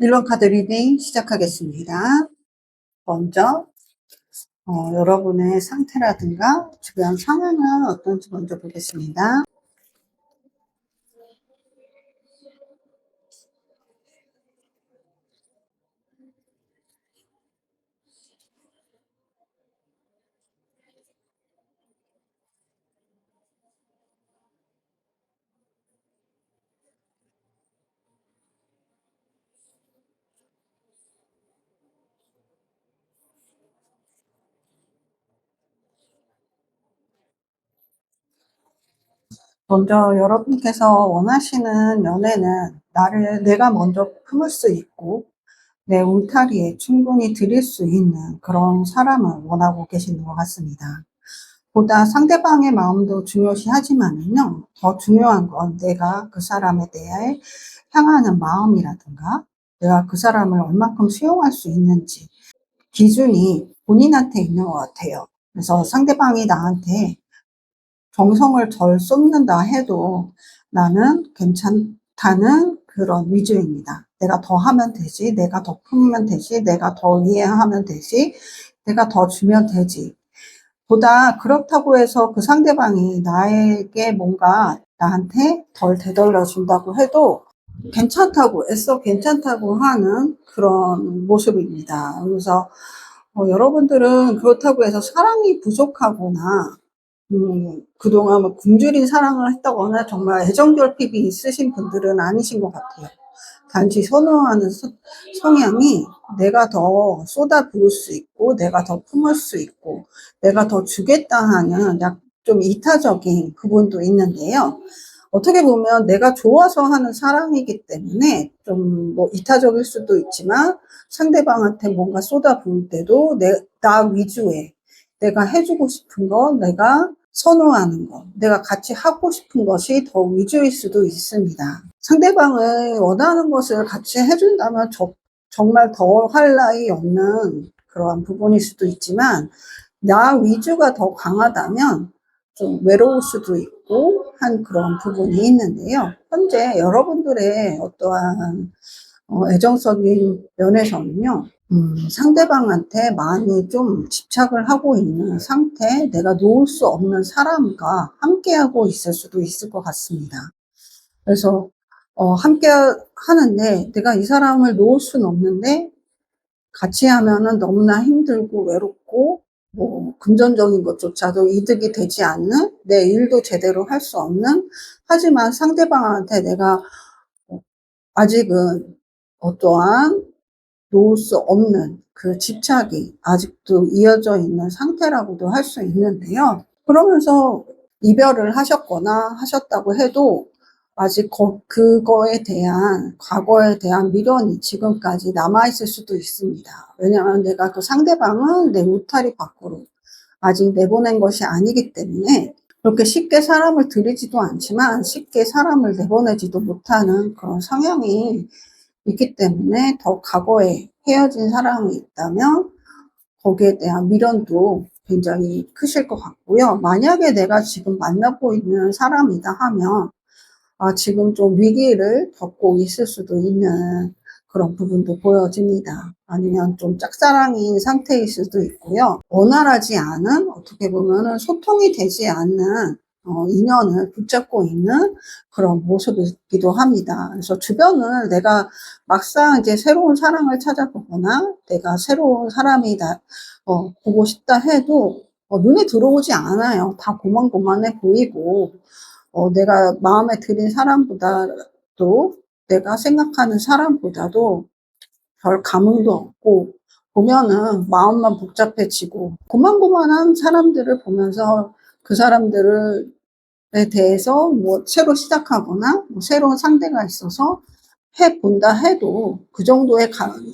일번 카드 리딩 시작하겠습니다. 먼저 여러분의 상태라든가 주변 상황은 어떤지 먼저 보겠습니다. 먼저 여러분께서 원하시는 연애는 내가 먼저 품을 수 있고 내 울타리에 충분히 드릴 수 있는 그런 사람을 원하고 계시는 것 같습니다. 보다 상대방의 마음도 중요시하지만은요, 더 중요한 건 내가 그 사람에 대해 향하는 마음이라든가 내가 그 사람을 얼마큼 수용할 수 있는지 기준이 본인한테 있는 것 같아요. 그래서 상대방이 나한테 정성을 덜 쏟는다 해도 나는 괜찮다는 그런 위주입니다. 내가 더 하면 되지, 내가 더 품으면 되지, 내가 더 이해하면 되지, 내가 더 주면 되지. 보다 그렇다고 해서 그 상대방이 나에게 뭔가 나한테 덜 되돌려 준다고 해도 괜찮다고, 애써 괜찮다고 하는 그런 모습입니다. 그래서 여러분들은 그렇다고 해서 사랑이 부족하거나 그동안 뭐 굶주린 사랑을 했다거나 정말 애정결핍이 있으신 분들은 아니신 것 같아요. 단지 선호하는 성향이 내가 더 쏟아부을 수 있고 내가 더 품을 수 있고 내가 더 주겠다 하는 좀 이타적인 부분도 있는데요. 어떻게 보면 내가 좋아서 하는 사랑이기 때문에 좀 뭐 이타적일 수도 있지만 상대방한테 뭔가 쏟아부을 때도 나 위주의 내가 해주고 싶은 거, 내가 선호하는 거, 내가 같이 하고 싶은 것이 더 위주일 수도 있습니다. 상대방을 원하는 것을 같이 해준다면 정말 더 할 나위 없는 그러한 부분일 수도 있지만 나 위주가 더 강하다면 좀 외로울 수도 있고 한 그런 부분이 있는데요. 현재 여러분들의 어떠한 애정적인 면에서는요. 상대방한테 많이 좀 집착을 하고 있는 상태, 내가 놓을 수 없는 사람과 함께하고 있을 수도 있을 것 같습니다. 그래서 함께 하는데 내가 이 사람을 놓을 수는 없는데 같이 하면은 너무나 힘들고 외롭고 뭐 금전적인 것조차도 이득이 되지 않는, 내 일도 제대로 할 수 없는, 하지만 상대방한테 내가 아직은 어떠한 놓을 수 없는 그 집착이 아직도 이어져 있는 상태라고도 할 수 있는데요. 그러면서 이별을 하셨거나 하셨다고 해도 아직 그거에 대한 과거에 대한 미련이 지금까지 남아있을 수도 있습니다. 왜냐하면 내가 그 상대방은 내 울타리 밖으로 아직 내보낸 것이 아니기 때문에 그렇게 쉽게 사람을 들이지도 않지만 쉽게 사람을 내보내지도 못하는 그런 성향이 있기 때문에 더 과거에 헤어진 사람이 있다면 거기에 대한 미련도 굉장히 크실 것 같고요. 만약에 내가 지금 만나고 있는 사람이다 하면 지금 좀 위기를 겪고 있을 수도 있는 그런 부분도 보여집니다. 아니면 좀 짝사랑인 상태일 수도 있고요. 원활하지 않은, 어떻게 보면은 소통이 되지 않는 인연을 붙잡고 있는 그런 모습이기도 합니다. 그래서 주변을 내가 막상 이제 새로운 사랑을 찾아보거나 내가 새로운 사람이다 보고 싶다 해도 눈에 들어오지 않아요. 다 고만고만해 보이고 내가 마음에 들인 사람보다도, 내가 생각하는 사람보다도 별 감흥도 없고 보면은 마음만 복잡해지고, 고만고만한 사람들을 보면서 그 사람들에 대해서 뭐 새로 시작하거나 뭐 새로운 상대가 있어서 해본다 해도 그 정도의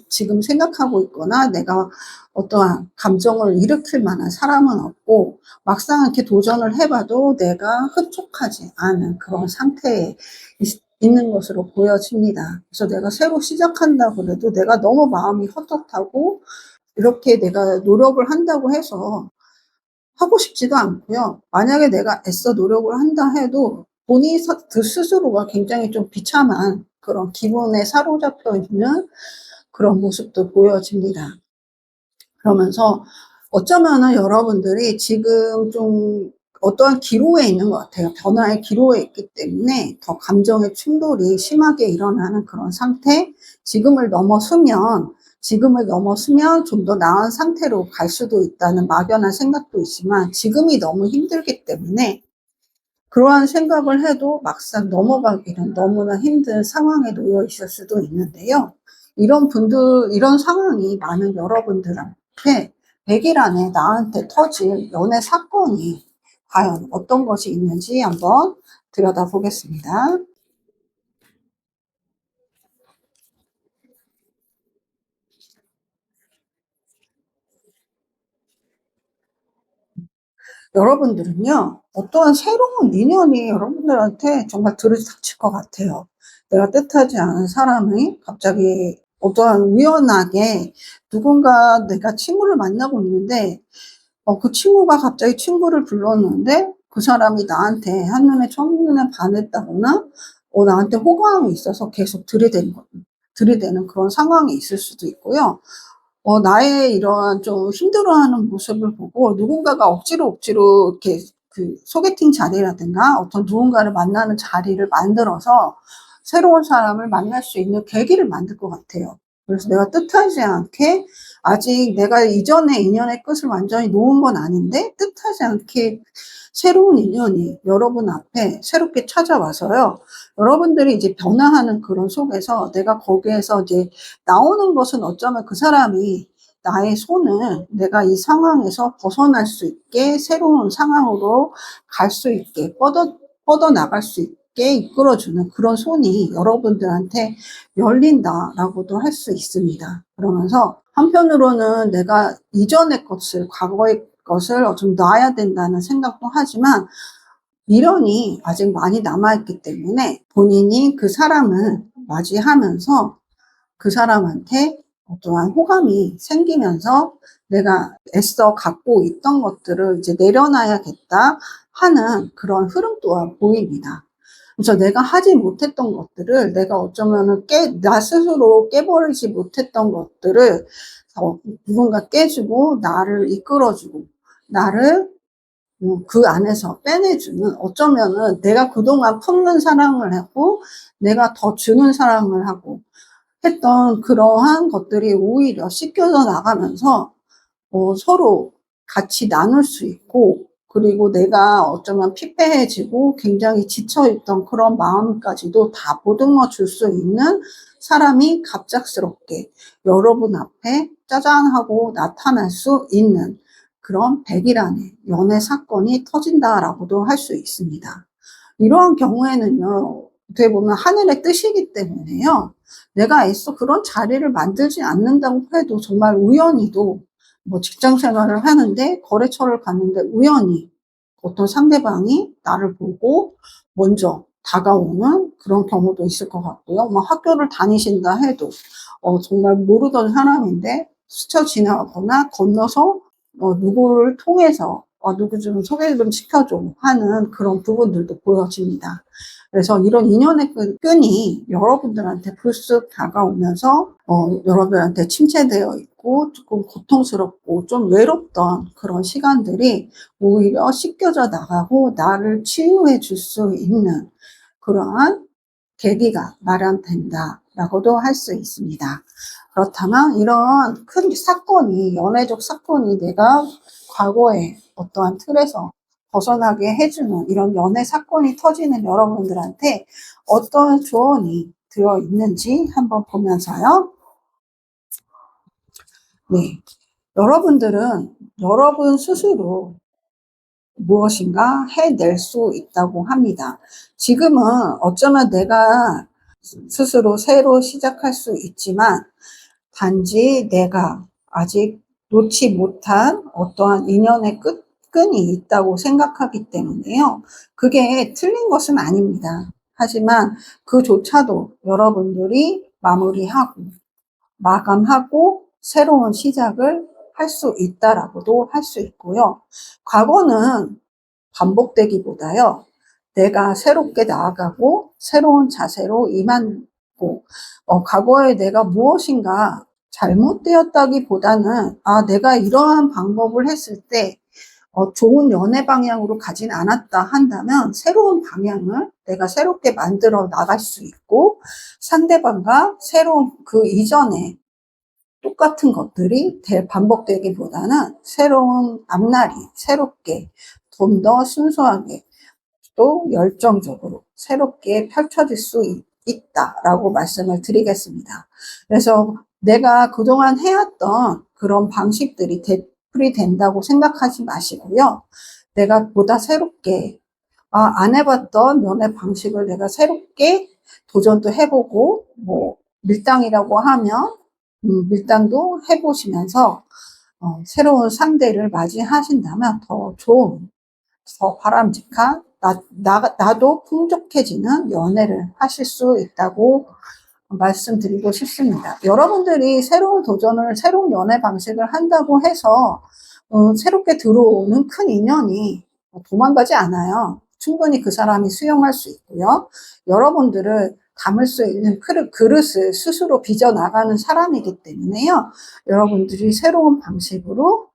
지금 생각하고 있거나 내가 어떠한 감정을 일으킬 만한 사람은 없고, 막상 이렇게 도전을 해봐도 내가 흡족하지 않은 그런 상태에 있는 것으로 보여집니다. 그래서 내가 새로 시작한다고 해도 내가 너무 마음이 헛헛하고 이렇게 내가 노력을 한다고 해서 하고 싶지도 않고요. 만약에 내가 애써 노력을 한다 해도 본인 스스로가 굉장히 좀 비참한 그런 기분에 사로잡혀 있는 그런 모습도 보여집니다. 그러면서 어쩌면은 여러분들이 지금 좀 어떠한 기로에 있는 것 같아요. 변화의 기로에 있기 때문에 더 감정의 충돌이 심하게 일어나는 그런 상태. 지금을 넘어서면 좀 더 나은 상태로 갈 수도 있다는 막연한 생각도 있지만, 지금이 너무 힘들기 때문에 그러한 생각을 해도 막상 넘어가기는 너무나 힘든 상황에 놓여 있을 수도 있는데요. 이런 상황이 많은 여러분들한테 100일 안에 나한테 터질 연애 사건이 과연 어떤 것이 있는지 한번 들여다보겠습니다. 여러분들은요, 어떠한 새로운 인연이 여러분들한테 정말 들이닥칠 것 같아요. 내가 뜻하지 않은 사람이 갑자기 어떠한 우연하게 누군가 내가 친구를 만나고 있는데, 그 친구가 갑자기 친구를 불렀는데 그 사람이 나한테 한눈에 첫눈에 반했다거나 나한테 호감이 있어서 계속 들이대는 그런 상황이 있을 수도 있고요. 나의 이러한 좀 힘들어하는 모습을 보고 누군가가 억지로 이렇게 그 소개팅 자리라든가 어떤 누군가를 만나는 자리를 만들어서 새로운 사람을 만날 수 있는 계기를 만들 것 같아요. 그래서 내가 뜻하지 않게, 아직 내가 이전의 인연의 끝을 완전히 놓은 건 아닌데 뜻하지 않게 새로운 인연이 여러분 앞에 새롭게 찾아와서요. 여러분들이 이제 변화하는 그런 속에서 내가 거기에서 이제 나오는 것은 어쩌면 그 사람이 나의 손을 내가 이 상황에서 벗어날 수 있게, 새로운 상황으로 갈 수 있게, 뻗어나갈 수 있게 이끌어주는 그런 손이 여러분들한테 열린다라고도 할 수 있습니다. 그러면서 한편으로는 내가 이전의 것을, 과거의 것을 좀 놔야 된다는 생각도 하지만, 미련이 아직 많이 남아있기 때문에 본인이 그 사람을 맞이하면서 그 사람한테 어떠한 호감이 생기면서 내가 애써 갖고 있던 것들을 이제 내려놔야겠다 하는 그런 흐름 또한 보입니다. 그래서 내가 하지 못했던 것들을, 내가 어쩌면은 나 스스로 깨버리지 못했던 것들을 누군가 깨주고 나를 이끌어주고 나를 그 안에서 빼내주는, 어쩌면은 내가 그동안 품는 사랑을 하고 내가 더 주는 사랑을 하고 했던 그러한 것들이 오히려 씻겨져 나가면서 서로 같이 나눌 수 있고, 그리고 내가 어쩌면 피폐해지고 굉장히 지쳐있던 그런 마음까지도 다 보듬어 줄 수 있는 사람이 갑작스럽게 여러분 앞에 짜잔 하고 나타날 수 있는 그런 100일 안에 연애 사건이 터진다라고도 할 수 있습니다. 이러한 경우에는요, 어떻게 보면 하늘의 뜻이기 때문에요, 내가 애써 그런 자리를 만들지 않는다고 해도 정말 우연히도, 직장 생활을 하는데 거래처를 갔는데 우연히 어떤 상대방이 나를 보고 먼저 다가오는 그런 경우도 있을 것 같고요. 학교를 다니신다 해도 정말 모르던 사람인데 스쳐 지나가거나 건너서 누구를 통해서 누구 좀 소개 좀 시켜줘 하는 그런 부분들도 보여집니다. 그래서 이런 인연의 끈이 여러분들한테 불쑥 다가오면서 여러분들한테 침체되어 있고 조금 고통스럽고 좀 외롭던 그런 시간들이 오히려 씻겨져 나가고 나를 치유해 줄 수 있는 그러한 계기가 마련된다라고도 할 수 있습니다. 그렇다면 이런 큰 사건이, 연애적 사건이 내가 과거에 어떠한 틀에서 벗어나게 해주는 이런 연애 사건이 터지는 여러분들한테 어떤 조언이 들어 있는지 한번 보면서요. 네. 여러분들은 여러분 스스로 무엇인가 해낼 수 있다고 합니다. 지금은 어쩌면 내가 스스로 새로 시작할 수 있지만, 단지 내가 아직 놓지 못한 어떠한 인연의 끈이 있다고 생각하기 때문에요. 그게 틀린 것은 아닙니다. 하지만 그조차도 여러분들이 마무리하고 마감하고 새로운 시작을 할 수 있다라고도 할 수 있고요. 과거는 반복되기보다요, 내가 새롭게 나아가고 새로운 자세로 있고, 과거에 내가 무엇인가 잘못되었다기보다는, 내가 이러한 방법을 했을 때, 좋은 연애 방향으로 가진 않았다 한다면 새로운 방향을 내가 새롭게 만들어 나갈 수 있고 상대방과 새로운 그 이전에 똑같은 것들이 반복되기보다는 새로운 앞날이 새롭게 좀 더 순수하게 또 열정적으로 새롭게 펼쳐질 수 있다라고 말씀을 드리겠습니다. 그래서 내가 그동안 해왔던 그런 방식들이 되풀이 된다고 생각하지 마시고요. 내가 보다 새롭게 안 해봤던 연애 방식을 내가 새롭게 도전도 해보고 뭐 밀당이라고 하면 밀당도 해보시면서 새로운 상대를 맞이하신다면 더 좋은 더 바람직한 나도 풍족해지는 연애를 하실 수 있다고 말씀드리고 싶습니다. 여러분들이 새로운 도전을 새로운 연애 방식을 한다고 해서 새롭게 들어오는 큰 인연이 도망가지 않아요. 충분히 그 사람이 수용할 수 있고요. 여러분들을 담을 수 있는 그릇을 스스로 빚어나가는 사람이기 때문에요. 여러분들이 새로운 방식으로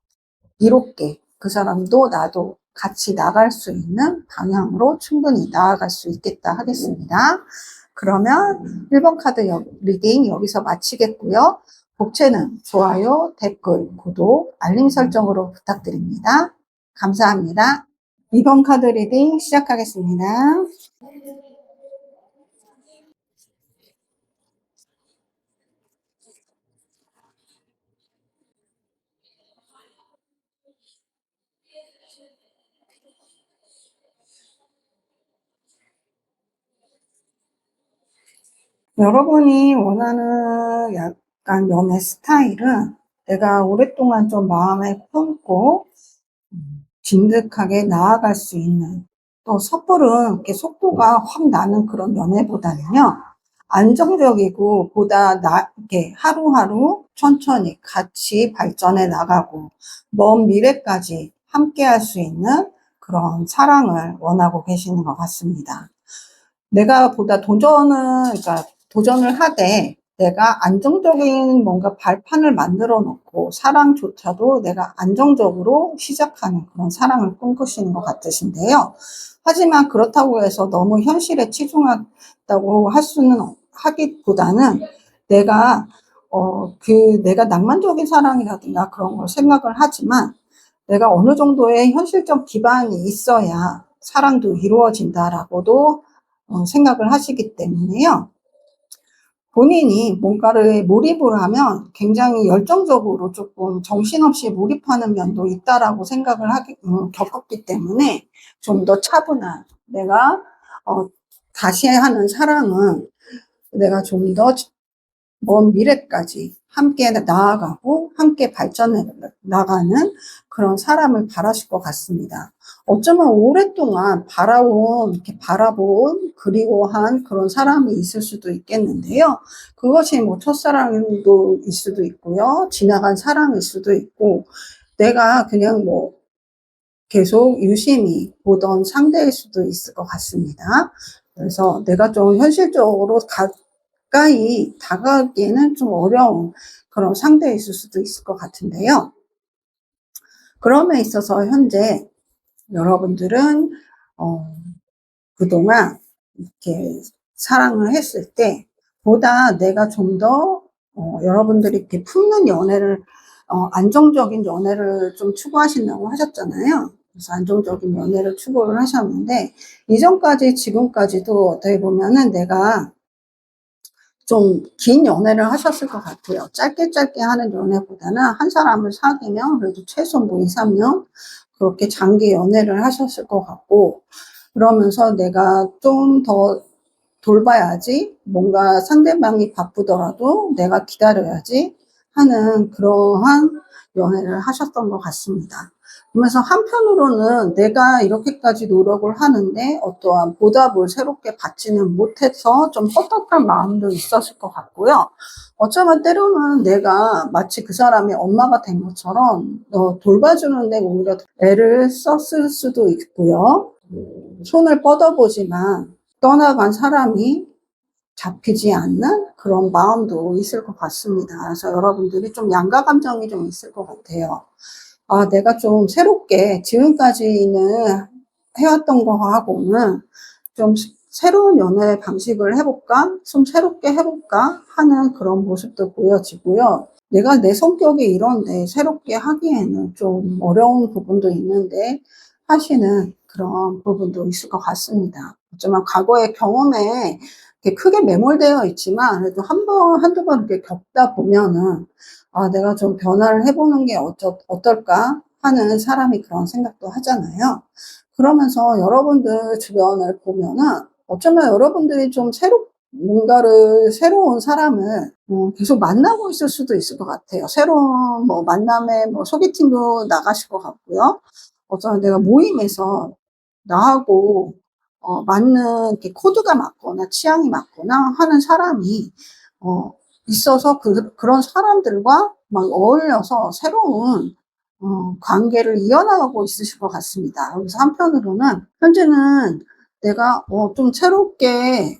이롭게 그 사람도 나도 같이 나갈 수 있는 방향으로 충분히 나아갈 수 있겠다 하겠습니다. 그러면 1번 카드 리딩 여기서 마치겠고요. 복채는 좋아요, 댓글, 구독, 알림 설정으로 부탁드립니다. 감사합니다. 2번 카드 리딩 시작하겠습니다. 여러분이 원하는 약간 연애 스타일은 내가 오랫동안 좀 마음에 품고 진득하게 나아갈 수 있는 또 섣부른 이렇게 속도가 확 나는 그런 연애보다는요. 안정적이고 보다 이렇게 하루하루 천천히 같이 발전해 나가고 먼 미래까지 함께 할 수 있는 그런 사랑을 원하고 계시는 것 같습니다. 내가 보다 그러니까 도전을 하되 내가 안정적인 뭔가 발판을 만들어 놓고 사랑조차도 내가 안정적으로 시작하는 그런 사랑을 꿈꾸시는 것 같으신데요. 하지만 그렇다고 해서 너무 현실에 치중하다고 하기보다는 내가, 내가 낭만적인 사랑이라든가 그런 걸 생각을 하지만 내가 어느 정도의 현실적 기반이 있어야 사랑도 이루어진다라고도 생각을 하시기 때문에요. 본인이 뭔가를 몰입을 하면 굉장히 열정적으로 조금 정신없이 몰입하는 면도 있다라고 생각을 겪었기 때문에 좀 더 차분한 내가 다시 하는 사랑은 내가 좀 더 먼 미래까지 함께 나아가고 함께 발전해 나가는 그런 사람을 바라실 것 같습니다. 어쩌면 오랫동안 이렇게 바라본, 그리워한 그런 사람이 있을 수도 있겠는데요. 그것이 뭐 첫사랑도 일 수도 있고요. 지나간 사랑일 수도 있고, 내가 그냥 뭐 계속 유심히 보던 상대일 수도 있을 것 같습니다. 그래서 내가 좀 현실적으로 가까이 다가가기에는 좀 어려운 그런 상대일 수도 있을 것 같은데요. 그럼에 있어서 현재 여러분들은 그동안 이렇게 사랑을 했을 때 보다 내가 좀 더 여러분들이 이렇게 품는 연애를 안정적인 연애를 좀 추구하신다고 하셨잖아요. 그래서 안정적인 연애를 추구를 하셨는데 이전까지 지금까지도 어떻게 보면은 내가 좀 긴 연애를 하셨을 것 같아요. 짧게 하는 연애보다는 한 사람을 사귀면 그래도 최소 뭐 2, 3년 그렇게 장기 연애를 하셨을 것 같고, 그러면서 내가 좀 더 돌봐야지, 뭔가 상대방이 바쁘더라도 내가 기다려야지 하는 그러한 연애를 하셨던 것 같습니다. 그러면서 한편으로는 내가 이렇게까지 노력을 하는데 어떠한 보답을 새롭게 받지는 못해서 좀 헛헛한 마음도 있었을 것 같고요. 어쩌면 때로는 내가 마치 그 사람의 엄마가 된 것처럼 돌봐주는데 오히려 애를 썼을 수도 있고요. 손을 뻗어보지만 떠나간 사람이 잡히지 않는 그런 마음도 있을 것 같습니다. 그래서 여러분들이 좀 양가 감정이 좀 있을 것 같아요. 아, 내가 좀 새롭게 지금까지는 해왔던 거하고는 좀 새로운 연애 방식을 해볼까? 좀 새롭게 해볼까? 하는 그런 모습도 보여지고요. 내가 내 성격이 이런데 새롭게 하기에는 좀 어려운 부분도 있는데 하시는 그런 부분도 있을 것 같습니다. 어쩌면 과거의 경험에 이렇게 크게 매몰되어 있지만 그래도 한 번, 한두 번 이렇게 겪다 보면은 아, 내가 좀 변화를 해보는 게 어떨까 하는 사람이 그런 생각도 하잖아요. 그러면서 여러분들 주변을 보면은 어쩌면 여러분들이 좀 뭔가를 새로운 사람을 계속 만나고 있을 수도 있을 것 같아요. 새로운 뭐 만남에 뭐 소개팅도 나가실 것 같고요. 어쩌면 내가 모임에서 나하고 맞는 이렇게 코드가 맞거나 취향이 맞거나 하는 사람이 어, 있어서 그런 사람들과 막 어울려서 새로운 관계를 이어나가고 있으실 것 같습니다. 그래서 한편으로는 현재는 내가 좀 새롭게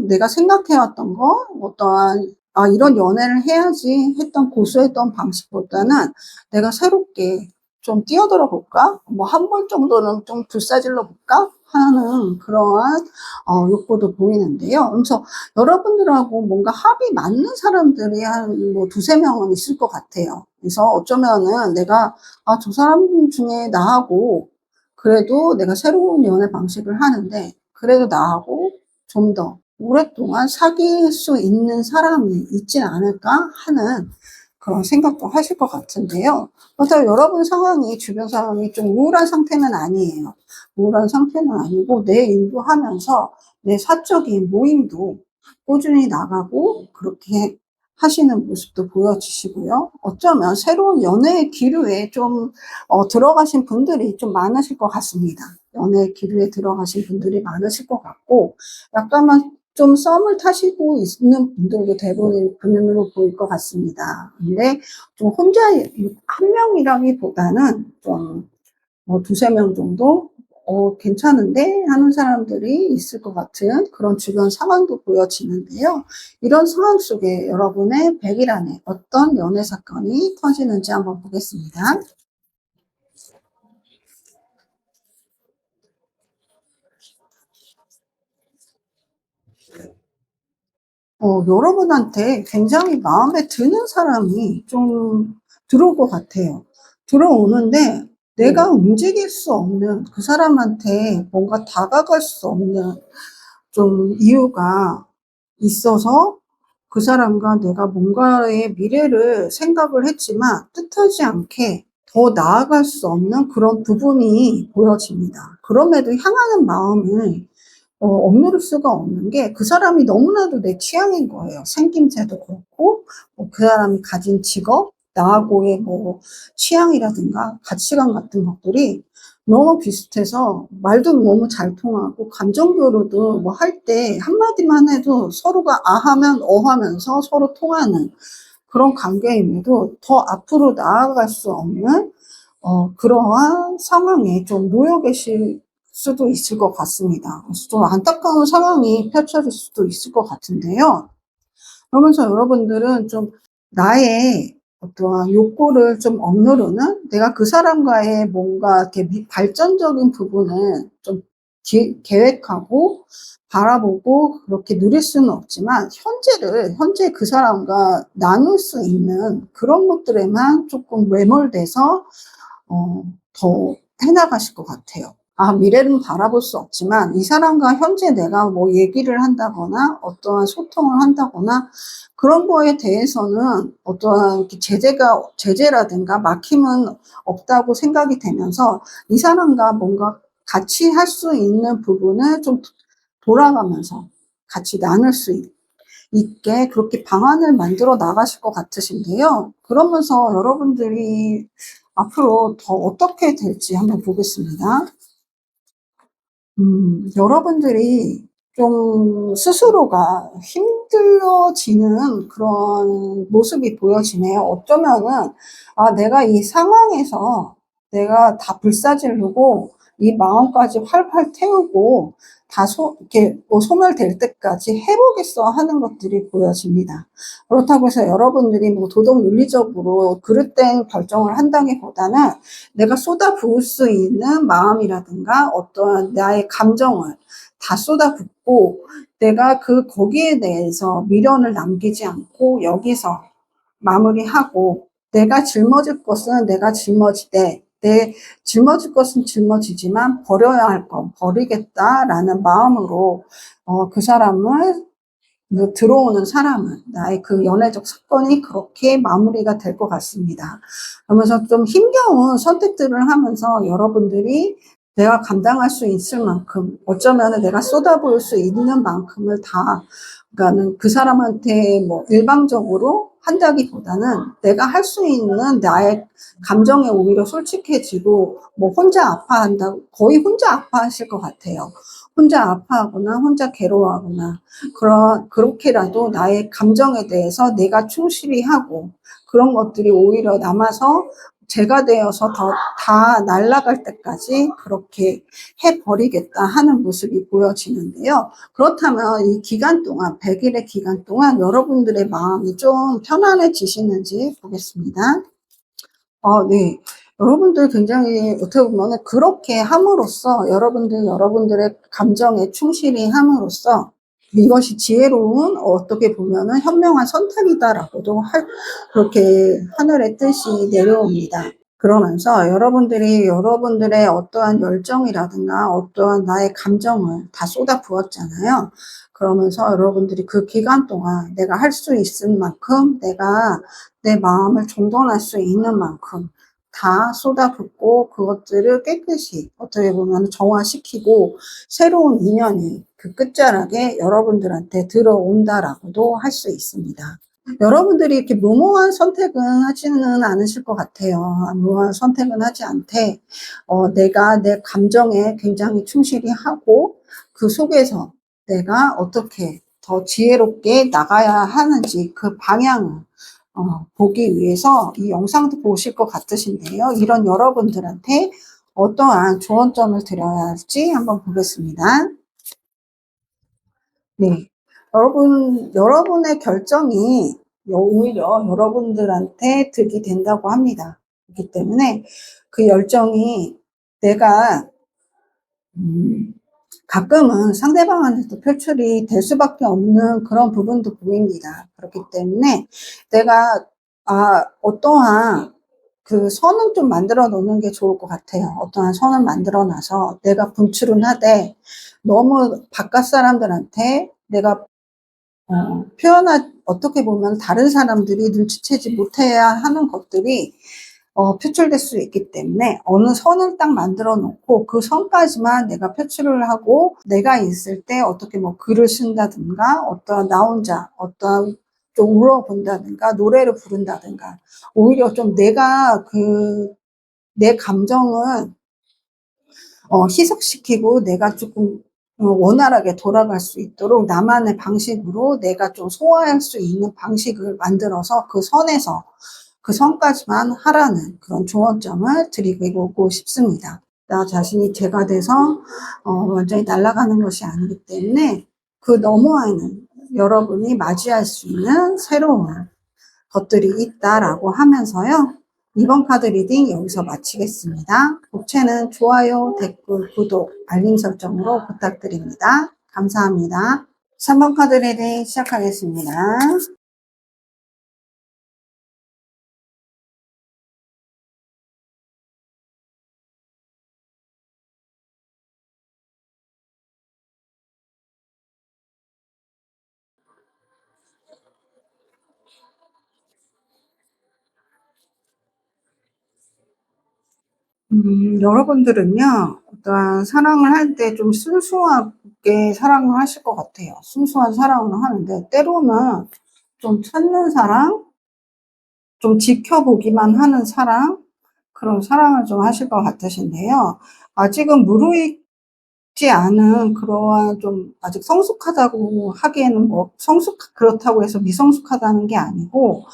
내가 생각해왔던 거, 어떠한, 아, 이런 연애를 해야지 했던 고수했던 방식보다는 내가 새롭게 좀 뛰어들어 볼까? 뭐 한 번 정도는 좀 불사질러 볼까? 하는 그러한 욕구도 보이는데요. 그래서 여러분들하고 뭔가 합이 맞는 사람들이 한 뭐 두세 명은 있을 것 같아요. 그래서 어쩌면은 내가 아, 저 사람 중에 나하고 그래도 내가 새로운 연애 방식을 하는데 그래도 나하고 좀 더 오랫동안 사귈 수 있는 사람이 있지 않을까 하는 그런 생각도 하실 것 같은데요. 그렇다고 여러분 상황이, 주변 상황이 좀 우울한 상태는 아니에요. 우울한 상태는 아니고 내 일도 하면서 내 사적인 모임도 꾸준히 나가고 그렇게 하시는 모습도 보여주시고요. 어쩌면 새로운 연애의 기류에 좀 들어가신 분들이 좀 많으실 것 같습니다. 연애 기류에 들어가신 분들이 많으실 것 같고 약간만 좀 썸을 타시고 있는 분들도 대부분으로 보일 것 같습니다. 근데 좀 혼자 한 명이라기보다는 좀 두세 명 정도 괜찮은데 하는 사람들이 있을 것 같은 그런 주변 상황도 보여지는데요. 이런 상황 속에 여러분의 100일 안에 어떤 연애 사건이 터지는지 한번 보겠습니다. 여러분한테 굉장히 마음에 드는 사람이 좀 들어올 것 같아요. 들어오는데 내가 움직일 수 없는 그 사람한테 뭔가 다가갈 수 없는 좀 이유가 있어서 그 사람과 내가 뭔가의 미래를 생각을 했지만 뜻하지 않게 더 나아갈 수 없는 그런 부분이 보여집니다. 그럼에도 향하는 마음을 억누를 수가 없는 게 그 사람이 너무나도 내 취향인 거예요. 생김새도 그렇고, 그 사람이 가진 직업, 나하고의 뭐 취향이라든가 가치관 같은 것들이 너무 비슷해서 말도 너무 잘 통하고 감정 교류도 뭐 할 때 한마디만 해도 서로가 아하면 어하면서 서로 통하는 그런 관계임에도 더 앞으로 나아갈 수 없는 그러한 상황에 좀 놓여 계실 수도 있을 것 같습니다. 그래서 좀 안타까운 상황이 펼쳐질 수도 있을 것 같은데요. 그러면서 여러분들은 좀 나의 어떠한 욕구를 좀 억누르는 내가 그 사람과의 뭔가 이렇게 발전적인 부분을 좀 계획하고 바라보고 그렇게 누릴 수는 없지만 현재 그 사람과 나눌 수 있는 그런 것들에만 조금 매몰돼서 더 해나가실 것 같아요. 아, 미래는 바라볼 수 없지만 이 사람과 현재 내가 뭐 얘기를 한다거나 어떠한 소통을 한다거나 그런 거에 대해서는 어떠한 이렇게 제재라든가 막힘은 없다고 생각이 되면서 이 사람과 뭔가 같이 할 수 있는 부분을 좀 돌아가면서 같이 나눌 수 있게 그렇게 방안을 만들어 나가실 것 같으신데요. 그러면서 여러분들이 앞으로 더 어떻게 될지 한번 보겠습니다. 여러분들이 좀 스스로가 힘들어지는 그런 모습이 보여지네요. 어쩌면은, 아, 내가 이 상황에서 내가 다 불사지르고 이 마음까지 활활 태우고 이렇게 뭐 소멸될 때까지 해보겠어 하는 것들이 보여집니다. 그렇다고 해서 여러분들이 뭐 도덕 윤리적으로 그릇된 결정을 한다기보다는 내가 쏟아부을 수 있는 마음이라든가 어떠한 나의 감정을 다 쏟아붓고 내가 거기에 대해서 미련을 남기지 않고 여기서 마무리하고 내가 짊어질 것은 내가 짊어지되 짊어질 것은 짊어지지만 버려야 할 건 버리겠다라는 마음으로 그 사람을 들어오는 사람은 나의 그 연애적 사건이 그렇게 마무리가 될 것 같습니다. 그러면서 좀 힘겨운 선택들을 하면서 여러분들이 내가 감당할 수 있을 만큼 어쩌면 내가 쏟아부을 수 있는 만큼을 다 그러니까는 그 사람한테 뭐 일방적으로 한다기보다는 내가 할 수 있는 나의 감정에 오히려 솔직해지고 뭐 혼자 아파한다고 거의 혼자 아파하실 것 같아요. 혼자 아파하거나 혼자 괴로워하거나 그렇게라도 나의 감정에 대해서 내가 충실히 하고 그런 것들이 오히려 남아서 제가 되어서 다 날아갈 때까지 그렇게 해버리겠다 하는 모습이 보여지는데요. 그렇다면 이 기간 동안, 100일의 기간 동안 여러분들의 마음이 좀 편안해지시는지 보겠습니다. 네. 여러분들 굉장히 어떻게 보면 그렇게 함으로써 여러분들의 감정에 충실히 함으로써 이것이 지혜로운 어떻게 보면은 현명한 선택이다라고도 그렇게 하늘의 뜻이 내려옵니다. 그러면서 여러분들이 여러분들의 어떠한 열정이라든가 어떠한 나의 감정을 다 쏟아 부었잖아요. 그러면서 여러분들이 그 기간 동안 내가 할 수 있을 만큼 내가 내 마음을 정돈할 수 있는 만큼 다 쏟아붓고 그것들을 깨끗이 어떻게 보면 정화시키고 새로운 인연이 그 끝자락에 여러분들한테 들어온다라고도 할 수 있습니다. 여러분들이 이렇게 무모한 선택은 하지는 않으실 것 같아요. 무모한 선택은 하지 않되, 내가 내 감정에 굉장히 충실히 하고, 그 속에서 내가 어떻게 더 지혜롭게 나가야 하는지 그 방향을, 보기 위해서 이 영상도 보실 것 같으신데요. 이런 여러분들한테 어떠한 조언점을 드려야 할지 한번 보겠습니다. 네. 여러분의 결정이 오히려 여러분들한테 득이 된다고 합니다. 그렇기 때문에 그 열정이 내가, 가끔은 상대방한테도 표출이 될 수밖에 없는 그런 부분도 보입니다. 그렇기 때문에 내가, 어떠한 그 선은 좀 만들어 놓는 게 좋을 것 같아요. 어떠한 선을 만들어 놔서 내가 분출은 하되 너무 바깥 사람들한테 내가 어떻게 보면 다른 사람들이 눈치채지 못해야 하는 것들이 표출될 수 있기 때문에 어느 선을 딱 만들어 놓고 그 선까지만 내가 표출을 하고 내가 있을 때 어떻게 뭐 글을 쓴다든가 어떠한 나 혼자 어떠한 좀 울어본다든가 노래를 부른다든가 오히려 좀 내가 내 감정을 희석시키고 내가 조금 원활하게 돌아갈 수 있도록 나만의 방식으로 내가 좀 소화할 수 있는 방식을 만들어서 그 선까지만 하라는 그런 조언점을 드리고 싶습니다. 나 자신이 제가 돼서 완전히 날아가는 것이 아니기 때문에 그 너머에는 여러분이 맞이할 수 있는 새로운 것들이 있다라고 하면서요. 이번 카드 리딩 여기서 마치겠습니다. 복채는 좋아요, 댓글, 구독, 알림 설정으로 부탁드립니다. 감사합니다. 3번 카드 리딩 시작하겠습니다. 여러분들은요, 어떠한 사랑을 할 때 좀 순수하게 사랑을 하실 것 같아요. 순수한 사랑을 하는데, 때로는 좀 찾는 사랑, 좀 지켜보기만 하는 사랑, 그런 사랑을 좀 하실 것 같으신데요. 아직은 무르익지 않은 그러한 좀 아직 성숙하다고 하기에는 뭐 그렇다고 해서 미성숙하다는 게 아니고,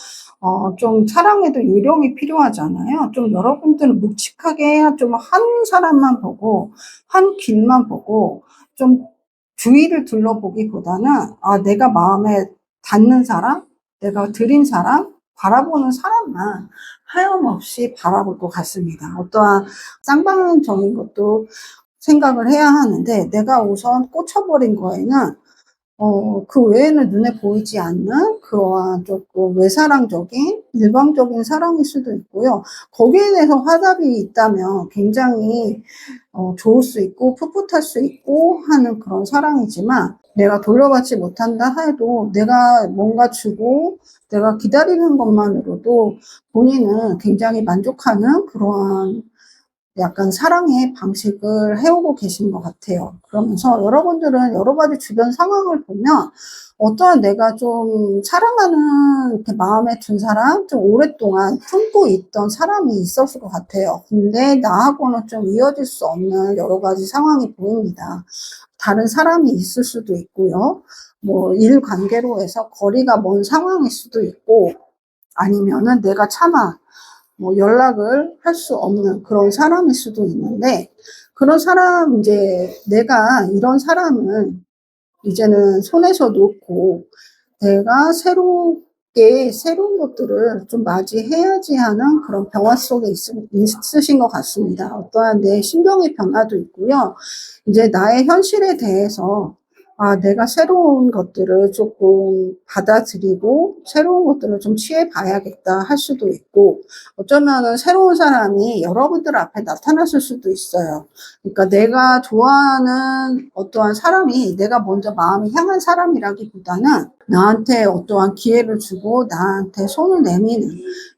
좀 사랑에도 요령이 필요하잖아요. 좀 여러분들은 묵직하게 해야 좀 한 사람만 보고, 한 길만 보고, 좀 주위를 둘러보기보다는 내가 마음에 닿는 사람, 내가 들인 사람, 바라보는 사람만 하염없이 바라볼 것 같습니다. 어떠한 쌍방적인 것도 생각을 해야 하는데, 내가 우선 꽂혀버린 거에는 그 외에는 눈에 보이지 않는 그러한 조금 외사랑적인 일방적인 사랑일 수도 있고요. 거기에 대해서 화답이 있다면 굉장히 좋을 수 있고 풋풋할 수 있고 하는 그런 사랑이지만, 내가 돌려받지 못한다 해도 내가 뭔가 주고 내가 기다리는 것만으로도 본인은 굉장히 만족하는 그러한 약간 사랑의 방식을 해오고 계신 것 같아요. 그러면서 여러분들은 여러 가지 주변 상황을 보면 어떠한 내가 좀 사랑하는 이렇게 마음에 든 사람, 좀 오랫동안 품고 있던 사람이 있었을 것 같아요. 근데 나하고는 좀 이어질 수 없는 여러 가지 상황이 보입니다. 다른 사람이 있을 수도 있고요. 뭐 일 관계로 해서 거리가 먼 상황일 수도 있고, 아니면은 내가 차마 뭐 연락을 할 수 없는 그런 사람일 수도 있는데, 그런 사람, 이제 내가 이런 사람을 이제는 손에서 놓고 내가 새롭게 새로운 것들을 좀 맞이해야지 하는 그런 변화 속에 있으신 것 같습니다. 어떠한 내 심경의 변화도 있고요. 이제 나의 현실에 대해서 내가 새로운 것들을 조금 받아들이고 새로운 것들을 좀 취해 봐야겠다 할 수도 있고, 어쩌면은 새로운 사람이 여러분들 앞에 나타났을 수도 있어요. 그러니까 내가 좋아하는 어떠한 사람이 내가 먼저 마음이 향한 사람이라기보다는 나한테 어떠한 기회를 주고 나한테 손을 내미는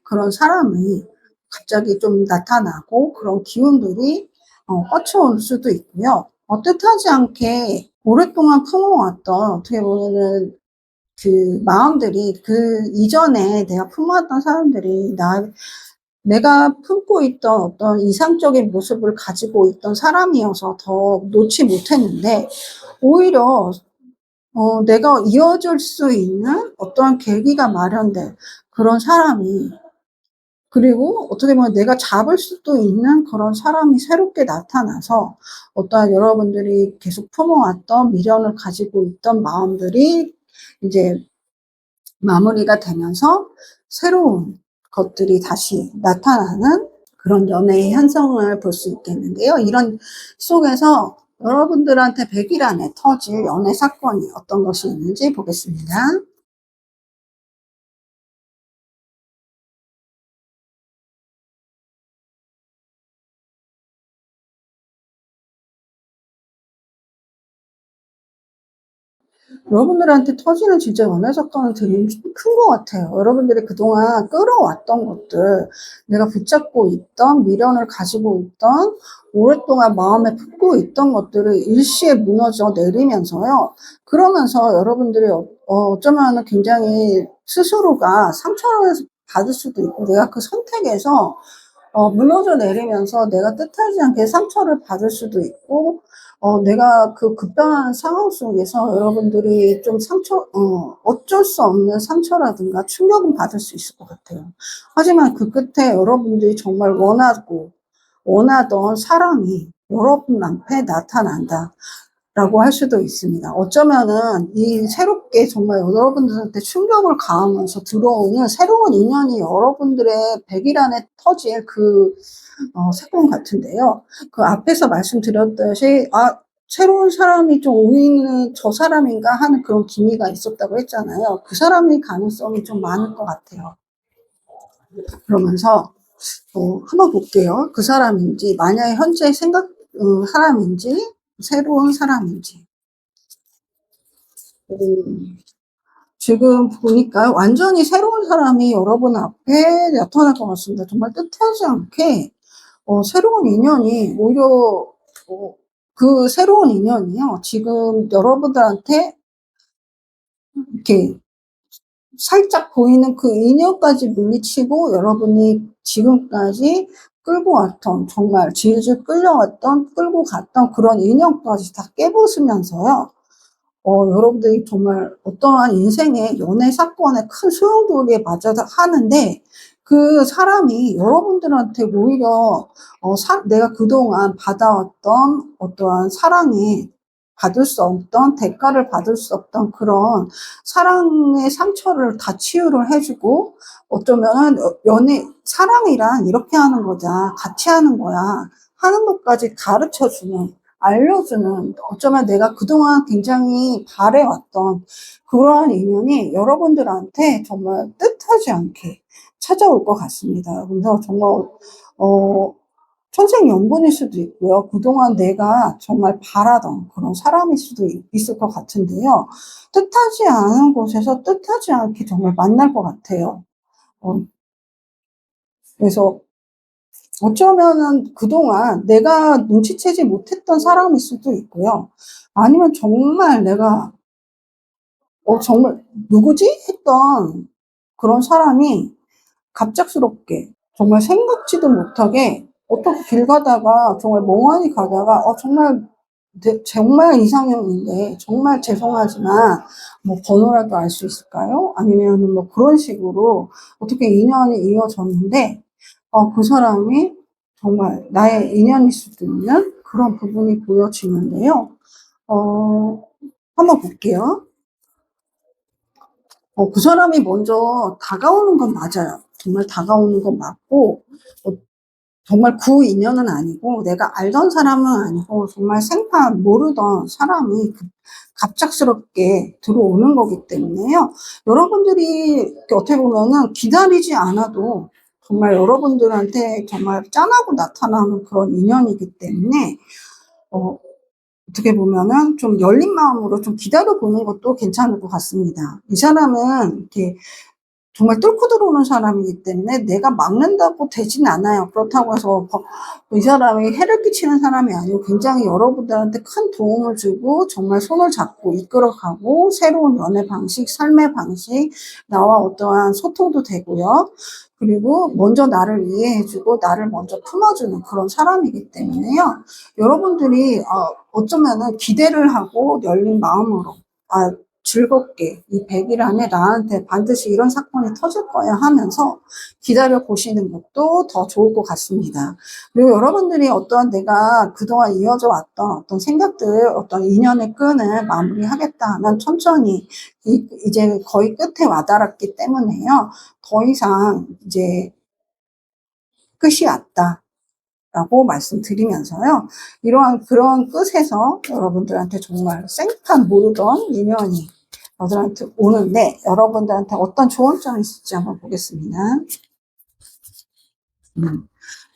그런 사람이 갑자기 좀 나타나고, 그런 기운들이 뻗쳐올 수도 있고요. 뜻하지 않게 오랫동안 품어왔던, 어떻게 보면은 그 마음들이, 그 이전에 내가 품어왔던 사람들이 내가 품고 있던 어떤 이상적인 모습을 가지고 있던 사람이어서 더 놓지 못했는데, 오히려 내가 이어질 수 있는 어떠한 계기가 마련된 그런 사람이, 그리고 어떻게 보면 내가 잡을 수도 있는 그런 사람이 새롭게 나타나서 어떠한 여러분들이 계속 품어왔던 미련을 가지고 있던 마음들이 이제 마무리가 되면서 새로운 것들이 다시 나타나는 그런 연애의 현상을 볼 수 있겠는데요. 이런 속에서 여러분들한테 100일 안에 터질 연애 사건이 어떤 것이 있는지 보겠습니다. 여러분들한테 터지는 진짜 연애 사건은 되게 큰 것 같아요. 여러분들이 그동안 끌어왔던 것들, 내가 붙잡고 있던 미련을 가지고 있던, 오랫동안 마음에 품고 있던 것들을 일시에 무너져 내리면서요. 그러면서 여러분들이 어쩌면 굉장히 스스로가 상처를 받을 수도 있고, 내가 그 선택에서 무너져 내리면서 내가 뜻하지 않게 상처를 받을 수도 있고, 내가 그 급변한 상황 속에서 여러분들이 좀 어쩔 수 없는 상처라든가 충격은 받을 수 있을 것 같아요. 하지만 그 끝에 여러분들이 정말 원하던 사랑이 여러분 앞에 나타난다 라고 할 수도 있습니다. 어쩌면은 이 새롭게 정말 여러분들한테 충격을 가하면서 들어오는 새로운 인연이 여러분들의 100일 안에 터질 그 사건 같은데요. 그 앞에서 말씀드렸듯이 새로운 사람이 좀 오이는 저 사람인가 하는 그런 기미가 있었다고 했잖아요. 그 사람의 가능성이 좀 많을 것 같아요. 그러면서 한번 볼게요. 그 사람인지, 만약에 현재 사람인지, 새로운 사람인지. 지금 보니까 완전히 새로운 사람이 여러분 앞에 나타날 것 같습니다. 정말 뜻하지 않게 새로운 인연이 오히려 그 새로운 인연이요, 지금 여러분들한테 이렇게 살짝 보이는 그 인연까지 물리치고, 여러분이 지금까지 끌고 왔던, 정말 질질 끌고 갔던 그런 인연까지 다 깨부수면서요. 여러분들이 정말 어떠한 인생의 연애 사건의 큰 소용돌이에 맞아 하는데, 그 사람이 여러분들한테 오히려 내가 그동안 받아왔던 어떠한 사랑의 받을 수 없던, 대가를 받을 수 없던 그런 사랑의 상처를 다 치유를 해주고, 어쩌면 사랑이란 이렇게 하는 거자, 같이 하는 거야 하는 것까지 가르쳐주는, 알려주는, 어쩌면 내가 그동안 굉장히 바래왔던 그러한 인연이 여러분들한테 정말 뜻하지 않게 찾아올 것 같습니다. 그래서 정말 천생연분일 수도 있고요. 그동안 내가 정말 바라던 그런 사람일 수도 있을 것 같은데요. 뜻하지 않은 곳에서 뜻하지 않게 정말 만날 것 같아요. 어, 그래서 어쩌면은 그동안 내가 눈치채지 못했던 사람일 수도 있고요. 아니면 정말 내가 정말 누구지? 했던 그런 사람이 갑작스럽게 정말 생각지도 못하게 어떻게 길 가다가 정말 멍하니 가다가 정말 정말 이상형인데 정말 죄송하지만 뭐 번호라도 알 수 있을까요? 아니면 뭐 그런 식으로 어떻게 인연이 이어졌는데 그 사람이 정말 나의 인연일 수도 있는 그런 부분이 보여지는데요. 한번 볼게요. 그 사람이 먼저 다가오는 건 맞아요. 정말 다가오는 건 맞고, 정말 구 인연은 아니고, 내가 알던 사람은 아니고, 정말 생판 모르던 사람이 갑작스럽게 들어오는 거기 때문에요. 여러분들이 어떻게 보면은 기다리지 않아도 정말 여러분들한테 정말 짠하고 나타나는 그런 인연이기 때문에, 어떻게 보면은 좀 열린 마음으로 좀 기다려보는 것도 괜찮을 것 같습니다. 이 사람은 이렇게 정말 뚫고 들어오는 사람이기 때문에 내가 막는다고 되진 않아요. 그렇다고 해서 이 사람이 해를 끼치는 사람이 아니고 굉장히 여러분들한테 큰 도움을 주고 정말 손을 잡고 이끌어가고 새로운 연애 방식, 삶의 방식, 나와 어떠한 소통도 되고요. 그리고 먼저 나를 이해해주고 나를 먼저 품어주는 그런 사람이기 때문에요. 여러분들이 어쩌면은 기대를 하고 열린 마음으로 즐겁게 이 100일 안에 나한테 반드시 이런 사건이 터질 거야 하면서 기다려 보시는 것도 더 좋을 것 같습니다. 그리고 여러분들이 어떠한 내가 그동안 이어져 왔던 어떤 생각들, 어떤 인연의 끈을 마무리하겠다 하면 천천히 이제 거의 끝에 와닿았기 때문에요. 더 이상 이제 끝이 왔다. 라고 말씀드리면서요. 이러한 그런 끝에서 여러분들한테 정말 생판 모르던 인연이 여러분들한테 오는데 여러분들한테 어떤 좋은 점이 있을지 한번 보겠습니다.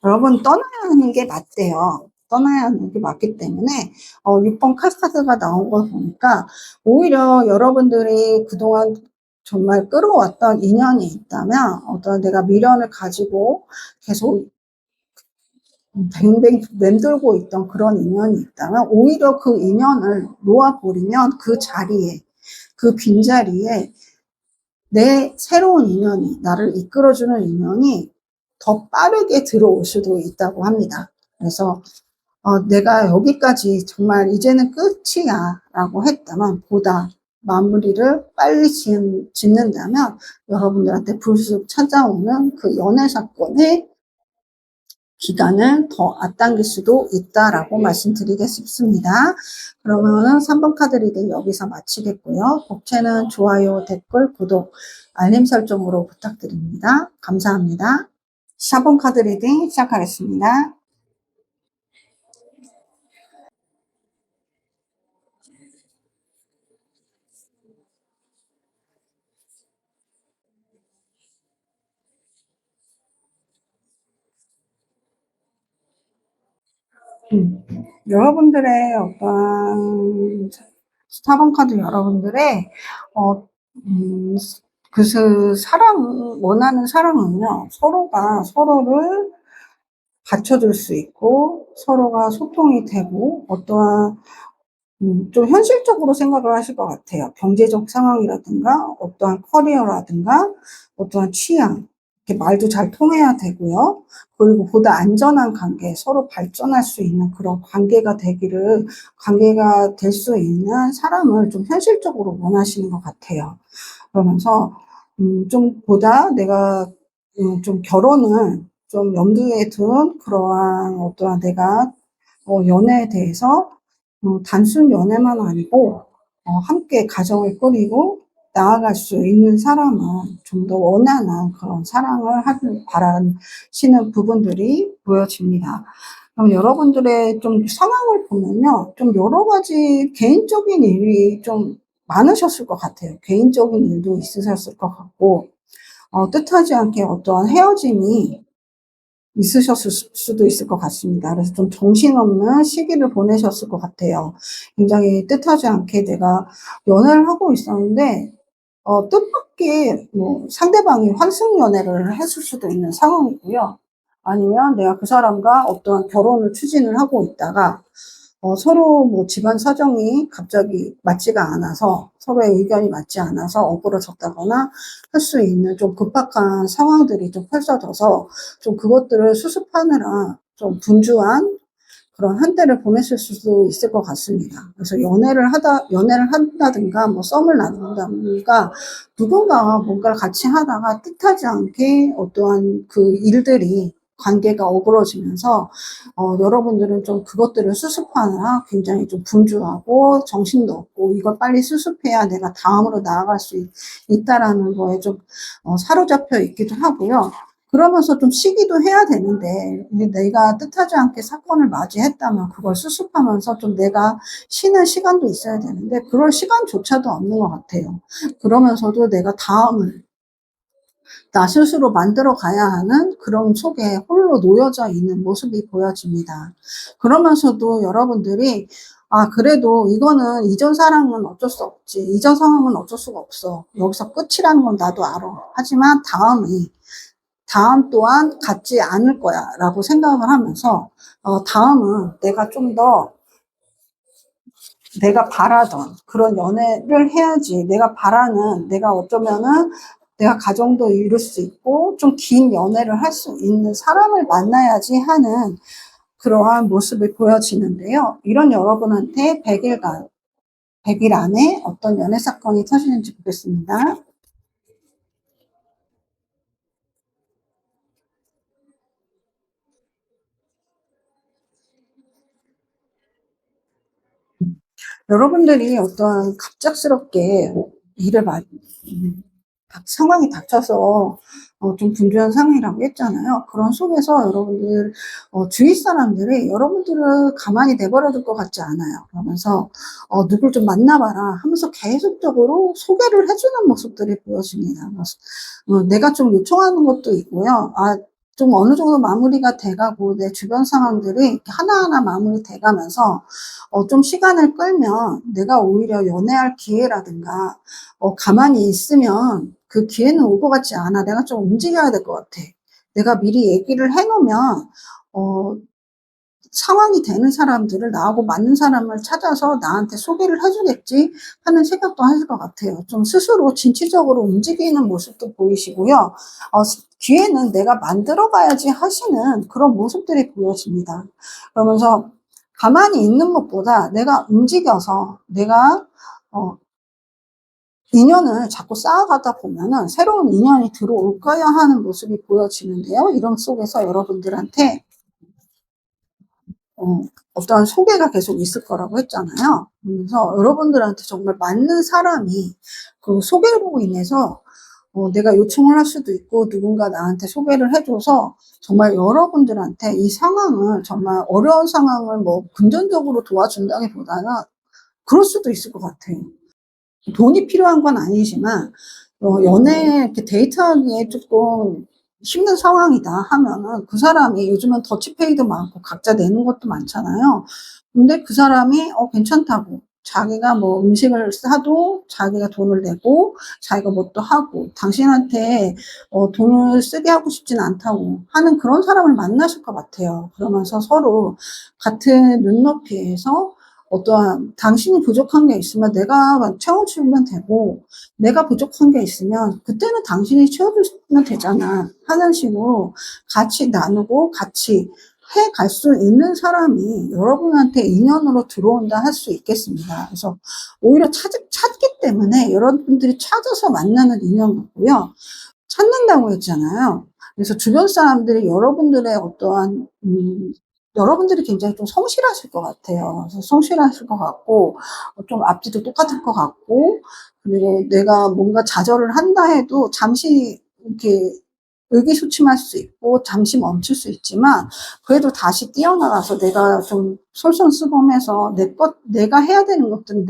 여러분 떠나야 하는 게 맞대요. 떠나야 하는 게 맞기 때문에 6번 카드가 나온 걸 보니까 오히려 여러분들이 그동안 정말 끌어왔던 인연이 있다면 어떤 내가 미련을 가지고 계속 뱅뱅 맴돌고 있던 그런 인연이 있다면 오히려 그 인연을 놓아버리면 그 자리에 그 빈자리에 내 새로운 인연이 나를 이끌어주는 인연이 더 빠르게 들어올 수도 있다고 합니다. 그래서 내가 여기까지 정말 이제는 끝이야 라고 했다면 보다 마무리를 빨리 짓는다면 여러분들한테 불쑥 찾아오는 그 연애 사건의 기간을 더 앞당길 수도 있다라고 말씀드리겠 싶습니다. 그러면은 3번 카드 리딩 여기서 마치겠고요. 복채는 좋아요, 댓글, 구독, 알림 설정으로 부탁드립니다. 감사합니다. 4번 카드 리딩 시작하겠습니다. 여러분들의 어떤 4번 카드 여러분들의 원하는 사랑은요, 서로가 서로를 받쳐줄 수 있고, 서로가 소통이 되고, 어떠한, 좀 현실적으로 생각을 하실 것 같아요. 경제적 상황이라든가, 어떠한 커리어라든가, 어떠한 취향, 이렇게 말도 잘 통해야 되고요. 그리고 보다 안전한 관계, 서로 발전할 수 있는 그런 관계가 될 수 있는 사람을 좀 현실적으로 원하시는 것 같아요. 그러면서, 좀 보다 내가, 좀 결혼을 좀 염두에 둔 그러한 어떠한 내가, 연애에 대해서 단순 연애만 아니고 함께 가정을 꾸리고 나아갈 수 있는 사람은 좀 더 원하는 그런 사랑을 하길 바라시는 부분들이 보여집니다. 그럼 여러분들의 좀 상황을 보면요. 좀 여러 가지 개인적인 일이 좀 많으셨을 것 같아요. 개인적인 일도 있으셨을 것 같고, 뜻하지 않게 어떠한 헤어짐이 있으셨을 수도 있을 것 같습니다. 그래서 좀 정신없는 시기를 보내셨을 것 같아요. 굉장히 뜻하지 않게 내가 연애를 하고 있었는데 뜻밖의 뭐 상대방이 환승 연애를 했을 수도 있는 상황이고요. 아니면 내가 그 사람과 어떠한 결혼을 추진을 하고 있다가 서로 뭐 집안 사정이 갑자기 맞지가 않아서 서로의 의견이 맞지 않아서 어그러졌다거나 할 수 있는 좀 급박한 상황들이 좀 펼쳐져서 좀 그것들을 수습하느라 좀 분주한 그런 한때를 보냈을 수도 있을 것 같습니다. 그래서 연애를 한다든가, 뭐 썸을 나눈다든가, 누군가와 뭔가를 같이 하다가 뜻하지 않게 어떠한 그 일들이 관계가 어그러지면서, 여러분들은 좀 그것들을 수습하느라 굉장히 좀 분주하고 정신도 없고, 이걸 빨리 수습해야 내가 다음으로 나아갈 수 있다라는 거에 좀, 사로잡혀 있기도 하고요. 그러면서 좀 쉬기도 해야 되는데 내가 뜻하지 않게 사건을 맞이했다면 그걸 수습하면서 좀 내가 쉬는 시간도 있어야 되는데 그럴 시간조차도 없는 것 같아요. 그러면서도 내가 다음을 나 스스로 만들어 가야 하는 그런 속에 홀로 놓여져 있는 모습이 보여집니다. 그러면서도 여러분들이 그래도 이거는 이전 사랑은 어쩔 수 없지. 이전 상황은 어쩔 수가 없어. 여기서 끝이라는 건 나도 알아. 하지만 다음 또한 같지 않을 거야 라고 생각을 하면서 다음은 내가 좀 더 내가 바라던 그런 연애를 해야지. 내가 어쩌면은 내가 가정도 이룰 수 있고 좀 긴 연애를 할 수 있는 사람을 만나야지 하는 그러한 모습이 보여지는데요. 이런 여러분한테 100일 안에 어떤 연애 사건이 터지는지 보겠습니다. 여러분들이 어떤 갑작스럽게 일을 상황이 닥쳐서 좀 분주한 상황이라고 했잖아요. 그런 속에서 여러분들 주위 사람들이 여러분들을 가만히 내버려 둘 것 같지 않아요. 그러면서 누굴 좀 만나봐라 하면서 계속적으로 소개를 해주는 모습들이 보여집니다. 내가 좀 요청하는 것도 있고요. 좀 어느 정도 마무리가 돼가고 내 주변 상황들이 하나하나 마무리 돼가면서 좀 시간을 끌면 내가 오히려 연애할 기회라든가 가만히 있으면 그 기회는 올 것 같지 않아. 내가 좀 움직여야 될 것 같아. 내가 미리 얘기를 해 놓으면 어 상황이 되는 사람들을 나하고 맞는 사람을 찾아서 나한테 소개를 해 주겠지 하는 생각도 하실 것 같아요. 좀 스스로 진취적으로 움직이는 모습도 보이시고요. 기회는 내가 만들어 가야지 하시는 그런 모습들이 보여집니다. 그러면서 가만히 있는 것보다 내가 움직여서 내가 어 인연을 자꾸 쌓아가다 보면은 새로운 인연이 들어올 거야 하는 모습이 보여지는데요. 이런 속에서 여러분들한테 어 어떠한 소개가 계속 있을 거라고 했잖아요. 그래서 여러분들한테 정말 맞는 사람이 그 소개로 인해서 내가 요청을 할 수도 있고 누군가 나한테 소개를 해 줘서 정말 여러분들한테 이 상황을 정말 어려운 상황을 뭐 금전적으로 도와준다기보다는 그럴 수도 있을 것 같아요. 돈이 필요한 건 아니지만 연애 이렇게 데이트하기에 조금 힘든 상황이다 하면은 그 사람이 요즘은 더치페이도 많고 각자 내는 것도 많잖아요. 근데 그 사람이 괜찮다고 자기가 뭐 음식을 사도 자기가 돈을 내고 자기가 뭣도 하고 당신한테 돈을 쓰게 하고 싶진 않다고 하는 그런 사람을 만나실 것 같아요. 그러면서 서로 같은 눈높이에서 어떠한 당신이 부족한 게 있으면 내가 채워주면 되고 내가 부족한 게 있으면 그때는 당신이 채워주면 되잖아 하는 식으로 같이 나누고 같이 해 갈 수 있는 사람이 여러분한테 인연으로 들어온다 할 수 있겠습니다. 그래서 오히려 찾기 때문에 여러분들이 찾아서 만나는 인연 같고요. 찾는다고 했잖아요. 그래서 주변 사람들이 여러분들의 어떠한 여러분들이 굉장히 좀 성실하실 것 같아요. 그래서 성실하실 것 같고, 좀 앞뒤도 똑같을 것 같고, 그리고 내가 뭔가 좌절을 한다 해도 잠시 이렇게 의기소침할 수 있고, 잠시 멈출 수 있지만, 그래도 다시 뛰어나가서 내가 좀 솔선수범해서 내가 해야 되는 것들은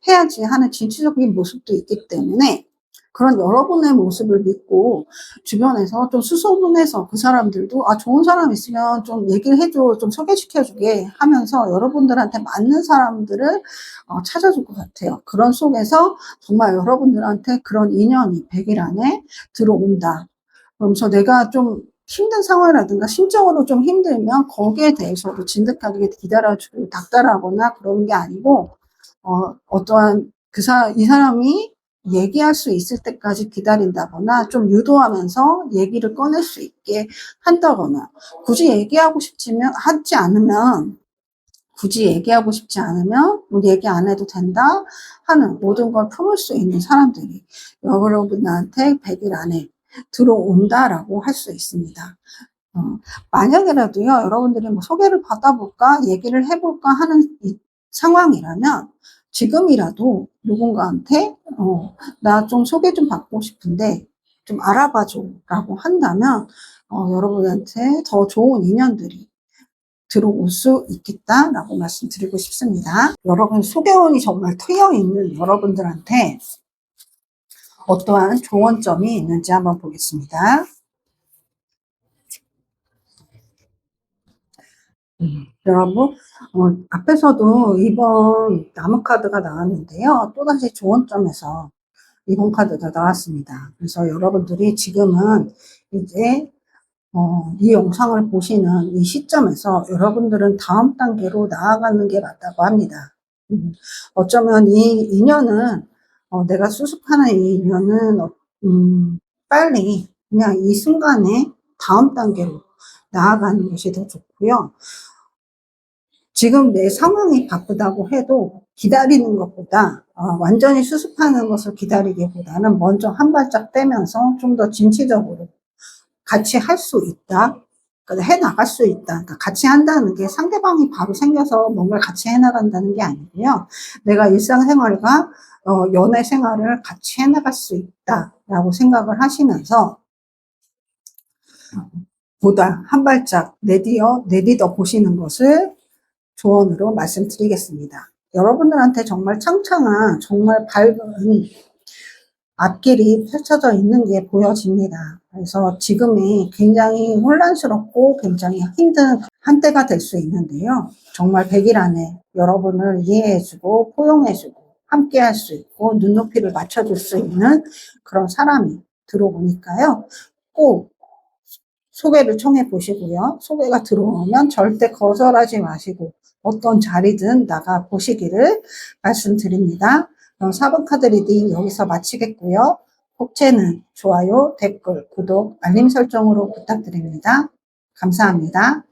해야지 하는 진취적인 모습도 있기 때문에, 그런 여러분의 모습을 믿고 주변에서 좀 수소문해서 그 사람들도 좋은 사람 있으면 좀 얘기를 해줘, 좀 소개시켜주게 하면서 여러분들한테 맞는 사람들을 찾아줄 것 같아요. 그런 속에서 정말 여러분들한테 그런 인연이 100일 안에 들어온다. 그러면서 내가 좀 힘든 상황이라든가 심적으로 좀 힘들면 거기에 대해서도 진득하게 기다려주고 닥달하거나 그런 게 아니고, 어떠한 이 사람이 얘기할 수 있을 때까지 기다린다거나 좀 유도하면서 얘기를 꺼낼 수 있게 한다거나, 굳이 얘기하고 싶지 않으면 뭐 얘기 안 해도 된다 하는, 모든 걸 품을 수 있는 사람들이 여러분한테 100일 안에 들어온다라고 할 수 있습니다. 만약이라도요, 여러분들이 뭐 소개를 받아볼까, 얘기를 해볼까 하는 이 상황이라면, 지금이라도 누군가한테, 나 좀 소개 좀 받고 싶은데, 좀 알아봐줘 라고 한다면, 여러분한테 더 좋은 인연들이 들어올 수 있겠다라고 말씀드리고 싶습니다. 여러분, 소개운이 정말 트여있는 여러분들한테 어떠한 조언점이 있는지 한번 보겠습니다. 여러분, 앞에서도 2번 나무 카드가 나왔는데요. 또다시 조언점에서 2번 카드가 나왔습니다. 그래서 여러분들이 지금은 이제 이 영상을 보시는 이 시점에서 여러분들은 다음 단계로 나아가는 게 맞다고 합니다. 어쩌면 이 인연은, 내가 수습하는 이 인연은, 빨리 그냥 이 순간에 다음 단계로 나아가는 것이 더 좋고요. 지금 내 상황이 바쁘다고 해도 기다리는 것보다, 완전히 수습하는 것을 기다리기보다는 먼저 한 발짝 떼면서 좀 더 진취적으로 같이 할 수 있다. 그러니까 해 나갈 수 있다. 그러니까 같이 한다는 게 상대방이 바로 생겨서 뭔가를 같이 해 나간다는 게 아니고요. 내가 일상생활과 연애 생활을 같이 해 나갈 수 있다라고 생각을 하시면서, 보다 한 발짝 내디뎌 보시는 것을 조언으로 말씀드리겠습니다. 여러분들한테 정말 창창한, 정말 밝은 앞길이 펼쳐져 있는 게 보여집니다. 그래서 지금이 굉장히 혼란스럽고 굉장히 힘든 한때가 될 수 있는데요. 정말 100일 안에 여러분을 이해해주고 포용해주고 함께 할 수 있고 눈높이를 맞춰줄 수 있는 그런 사람이 들어오니까요. 꼭 소개를 청해 보시고요. 소개가 들어오면 절대 거절하지 마시고 어떤 자리든 나가 보시기를 말씀드립니다. 그럼 4번 카드 리딩 여기서 마치겠고요. 혹재는 좋아요, 댓글, 구독, 알림 설정으로 부탁드립니다. 감사합니다.